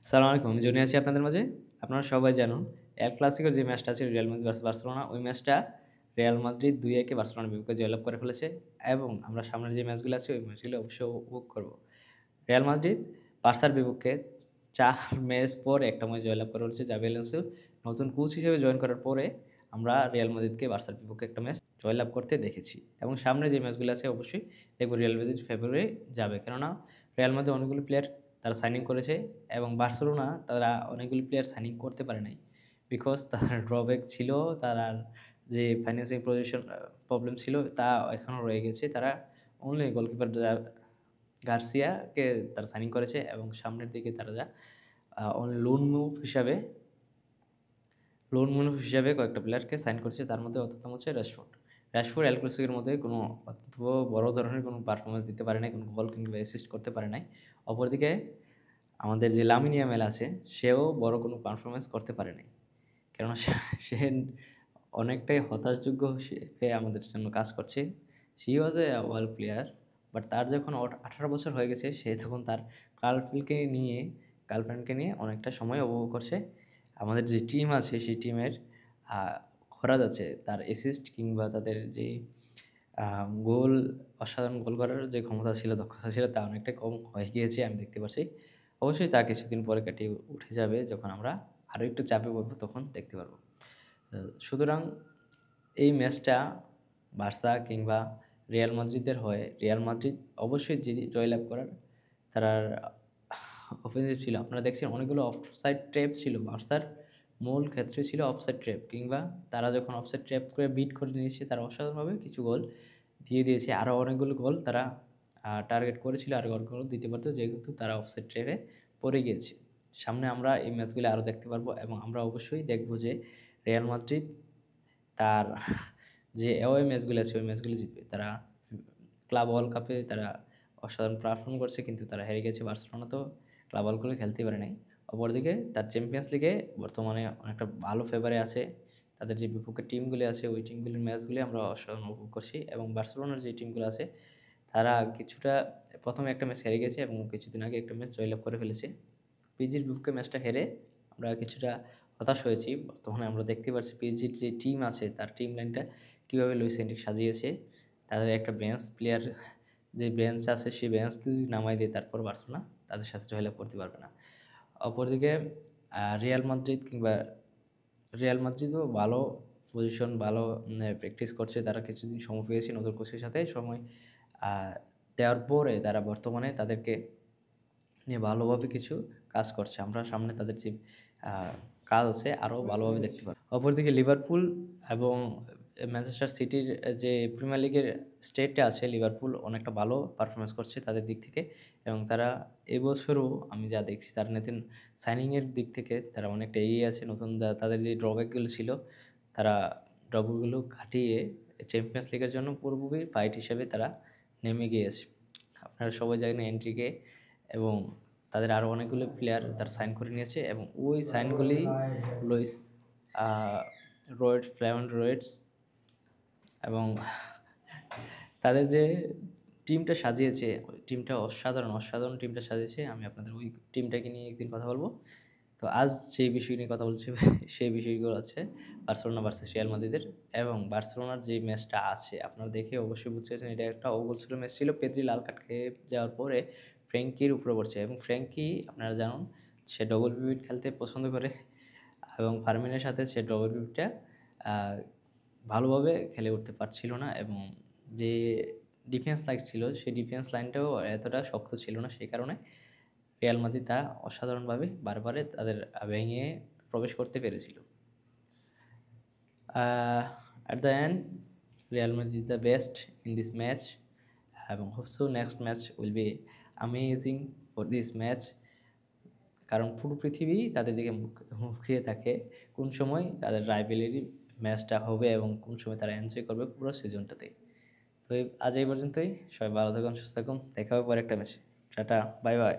সালাম আলাইকুম। আমি জনি আছি আপনাদের মাঝে। আপনারা সবাই জানুন এল ক্লাসিকোর যে ম্যাচটা আছে রিয়াল মাদ্রিদ ভার্সাস বার্সেলোনা, ওই ম্যাচটা রিয়াল মাদ্রিদ ২-১ এ বার্সেলোনার বিপক্ষে জয়লাভ করে ফেলেছে এবং আমরা সামনের যে ম্যাচগুলো আছে ওই ম্যাচগুলো অবশ্যই উপভোগ করব। রিয়াল মাদ্রিদ বার্সার বিপক্ষে ৪ ম্যাচ পর একটা ম্যাচ জয়লাভ করে ফেলেছে। জাভি আলোনসো নতুন কোচ হিসেবে জয়েন করার পরে আমরা রিয়াল মাদ্রিদকে বার্সার বিপক্ষে একটা ম্যাচ জয়লাভ করতে দেখেছি এবং সামনে যে ম্যাচগুলো আছে অবশ্যই দেখব রিয়াল মাদ্রিদ ফেভারে যাবে। কেননা রিয়াল মাদ্রিদ অনেকগুলো প্লেয়ার তারা সাইনিং করেছে এবং বার্সেলোনা তারা অনেকগুলো প্লেয়ার সাইনিং করতে পারে নাই। বিকজ তার ড্রব্যাক ছিল, তার যে ফাইন্যান্সিয়াল পজিশন প্রবলেম ছিল তা এখনও রয়ে গেছে। তারা অনলি গোলকিপার গার্সিয়াকে তারা সাইনিং করেছে এবং সামনের দিকে তারা লোন মুভ হিসাবে কয়েকটা প্লেয়ারকে সাইন করেছে। তার মধ্যে অন্যতম হচ্ছে রাশফোর্ড। রাশফোর্ড এল ক্লাসিকের মধ্যে কোনো অত্যন্ত বড় ধরনের কোনো পারফরম্যান্স দিতে পারে নাই, কোনো গোল কিংবা অ্যাসিস্ট করতে পারে নাই। অপরদিকে আমাদের যে লামিন ইয়ামাল আছে, সেও বড় কোনো পারফরম্যান্স করতে পারে নাই। কেননা সে অনেকটাই হতাশযোগ্য হিসেবে আমাদের জন্য কাজ করছে। She was a world player, but তার যখন 18 বছর হয়ে গেছে, সে তখন তার গার্লফ্রেন্ডকে নিয়ে অনেকটা সময় উপভোগ করছে। আমাদের যে টিম আছে সেই টিমের খরা যাচ্ছে তার অ্যাসিস্ট কিংবা তাদের যে গোল, অসাধারণ গোল করার যে ক্ষমতা ছিল, দক্ষতা ছিল তা অনেকটাই কম হয়ে গিয়েছে আমি দেখতে পাচ্ছি। অবশ্যই তা কিছুদিন পরে কাটিয়ে উঠে যাবে, যখন আমরা আরও একটু চাপে পড়ব তখন দেখতে পারবো। সুতরাং এই ম্যাচটা বার্সা কিংবা রিয়াল মাদ্রিদের হয়ে রিয়াল মাদ্রিদ অবশ্যই জয়লাভ করার তার অফেন্সিভ ছিল। আপনারা দেখছেন অনেকগুলো অফসাইড ট্র্যাপ ছিল। বার্সার মূল ক্ষেত্রে ছিল অফসাইড ট্র্যাপ, কিংবা তারা যখন অফসাইড ট্র্যাপ করে বিট করে নিয়েছে তারা অসাধারণভাবে কিছু গোল দিয়ে দিয়েছে। আরও অনেকগুলো গোল তারা টার্গেট করেছিল আর গোলগুলো দিতে পারতো, যেহেতু তারা অফসাইড ট্র্যাপে পড়ে গিয়েছে। সামনে আমরা এই ম্যাচগুলো আরও দেখতে পারবো এবং আমরা অবশ্যই দেখব যে রিয়াল মাদ্রিদ তার যে অ্যাওয়ে ম্যাচগুলো আছে ওই ম্যাচগুলো জিতবে। তারা ক্লাব ওয়ার্ল্ড কাপে তারা অসাধারণ পারফর্ম করছে, কিন্তু তারা হেরে গেছে। বার্সেলোনা তো ক্লাব ওয়ার্ল্ড কাপে খেলতেই পারে নাই। অপরদিকে তার চ্যাম্পিয়ন্স লিগে বর্তমানে অনেকটা ভালো ফেভারে আছে। তাদের যে বিপক্ষে টিমগুলি আছে ওই টিমগুলির ম্যাচগুলি আমরা অসাধারণ উপভোগ করছি এবং বার্সেলোনার যে টিমগুলো আছে তারা কিছুটা প্রথমে একটা ম্যাচ হেরে গেছে এবং কিছুদিন আগে একটা ম্যাচ জয়লাভ করে ফেলেছে। পিজির বিপক্ষে ম্যাচটা হেরে আমরা কিছুটা হতাশ হয়েছি। বর্তমানে আমরা দেখতে পাচ্ছি পিএসজির যে টিম আছে তার টিম লাইনটা কীভাবে লুইস এনরিক সাজিয়েছে। তাদের একটা প্লেয়ার যে বেঞ্চ আছে সেই বেঞ্চ যদি নামাই দেয় তারপর বার্সেলোনা তাদের সাথে জয়লাভ করতে পারবে না। অপরদিকে রিয়াল মাদ্রিদও ভালো পজিশন, ভালো প্র্যাকটিস করছে। তারা কিছুদিন সময় পেয়েছে নতুন কোচের সাথে সময় দেওয়ার পরে তারা বর্তমানে তাদেরকে নিয়ে ভালোভাবে কিছু কাজ করছে। আমরা সামনে তাদের যে কাজ আছে আরও ভালোভাবে দেখতে পারব। অপরদিকে লিভারপুল এবং ম্যানচেস্টার সিটির যে প্রিমিয়ার লিগের স্টেটটা আছে, লিভারপুল অনেকটা ভালো পারফরমেন্স করছে তাদের দিক থেকে এবং তারা এবছরও আমি যা দেখছি তার নতুন সাইনিংয়ের দিক থেকে তারা অনেকটা এগিয়ে আছে। নতুন তাদের যে ড্রব্যাকগুলো ছিল তারা ড্রব্যাকগুলো কাটিয়ে চ্যাম্পিয়ন্স লিগের জন্য পুরোপুরি ফাইট হিসেবে তারা নেমে গিয়েছে। আপনারা সবাই জানেন এন্ট্রিকে এবং তাদের আরও অনেকগুলো প্লেয়ার তারা সাইন করে নিয়েছে এবং ওই সাইনগুলি লুইস রয়েটস এবং তাদের যে টিমটা সাজিয়েছে ওই টিমটা অসাধারণ টিমটা সাজিয়েছে। আমি আপনাদের ওই টিমটাকে নিয়ে একদিন কথা বলবো। তো আজ যেই বিষয় নিয়ে কথা বলছি সেই বিষয়গুলো আছে বার্সেলোনা ভার্সেস রিয়াল মাদ্রিদের এবং বার্সেলোনার যে ম্যাচটা আছে আপনারা দেখে অবশ্যই বুঝতে পারছেন এটা একটা অগোছালো ম্যাচ ছিল। পেদ্রি লাল কার্ড খেয়ে যাওয়ার পরে ফ্র্যাঙ্কির উপরে পড়ছে এবং ফ্র্যাঙ্কি আপনারা জানুন সে ডবল পিভট খেলতে পছন্দ করে এবং ফার্মিনের সাথে সে ডবল পিভটটা ভালোভাবে খেলে উঠতে পারছিল না এবং যে ডিফেন্স লাইন ছিল সেই ডিফেন্স লাইনটাও এতটা শক্ত ছিল না। সেই কারণে রিয়াল মাদ্রিদ তা অসাধারণভাবে বারবারে তাদের ভেঙে প্রবেশ করতে পেরেছিল। At the end, Real Madrid is the best in this match এবং hope so next match will be amazing for this match, কারণ পুরো পৃথিবী তাদের দিকে মুখিয়ে থাকে কোন সময় তাদের রাইভেলারি ম্যাচটা হবে এবং কোন সময় তারা এনজয় করবে পুরো সিজনটাতে। তো আজ এই পর্যন্তই। সবাই ভালো থাকুন, সুস্থ থাকুন। দেখা হবে পরে একটা ম্যাচে। Tata, bye bye.